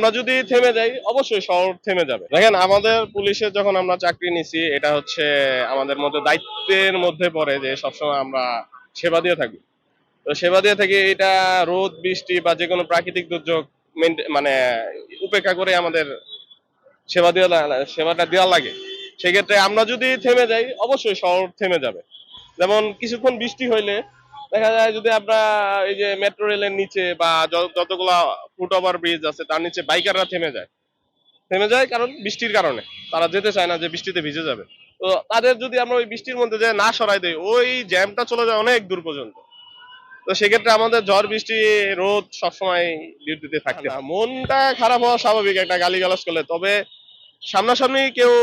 আমরা যদি থেমে যাই অবশ্যই শহর থেমে যাবে। দেখেন আমাদের পুলিশের যখন আমরা চাকরি নিছি এটা হচ্ছে আমাদের মধ্যে দায়িত্বের মধ্যে পড়ে যে সবসময় আমরা সেবা দিয়ে থাকি। তো সেবা দিয়ে থাকি এটা রোদ বৃষ্টি বা যে কোনো প্রাকৃতিক দুর্যোগ মানে উপেক্ষা করে আমাদের সেবাটা দেওয়া লাগে। সেক্ষেত্রে আমরা যদি থেমে যাই অবশ্যই শহর থেমে যাবে। যেমন কিছুক্ষণ বৃষ্টি হইলে দেখা যায় যদি আমরা এই যে মেট্রো রেলের নিচে বা যতগুলা ফুট ওভার ব্রিজ আছে তার নিচে বাইকাররা থেমে যায় কারণ বৃষ্টির কারণে তারা যেতে চায় না যে বৃষ্টিতে ভিজে যাবে। তো তাদের যদি আমরা ওই বৃষ্টির মধ্যে যে না সরাই দেই ওই জ্যামটা চলে যায় অনেক দূর পর্যন্ত। তো সেক্ষেত্রে আমাদের ঝড় বৃষ্টি রোদ সবসময় ডিউটিতে থাকতে হয়। মনটা খারাপ হওয়া স্বাভাবিক একটা গালিগালাজ করলে, তবে সামনাসামনি কেউ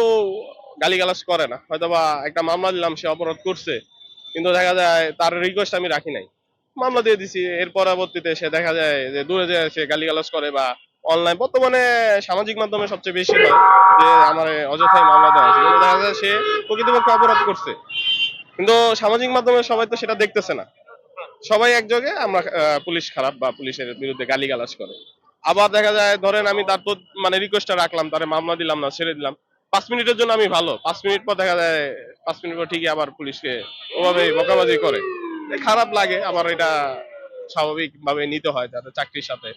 গালিগালাজ করে না, হয়তোবা একটা মামলা দিলাম সে অপরাধ করছে কিন্তু দেখা যায় তার রিকোয়েস্ট আমি রাখি নাই, মামলা দিয়ে দিছি। এর পরবর্তীতে সে দেখা যায় যে দূরে যায় সে গালিগালাজ করে বা অনলাইন বর্তমানে সামাজিক মাধ্যমে সবচেয়ে বেশি হয় যে আমার অযথাই মামলা দেওয়া হয়েছে, কিন্তু দেখা যায় সে প্রকৃতপক্ষে অপরাধ করছে কিন্তু সামাজিক মাধ্যমে সবাই তো সেটা দেখতেছে না। সবাই একযোগে আমরা পুলিশ খারাপ বা পুলিশের বিরুদ্ধে গালিগালাজ করে। আবার দেখা যায় ধরেন আমি তার তো মানে রিকোয়েস্টটা রাখলাম, তারে মামলা দিলাম না, ছেড়ে দিলাম। ৫ মিনিটের জন্য আমি ভালো। ৫ মিনিট পর দেখা যায় ৫ মিনিট পর ঠিকই আবার পুলিশকে ওভাবেই বকাবাজি করে। খারাপ লাগে, আবার এটা স্বাভাবিকভাবে নিতে হয় তাদের চাকরির সাথে।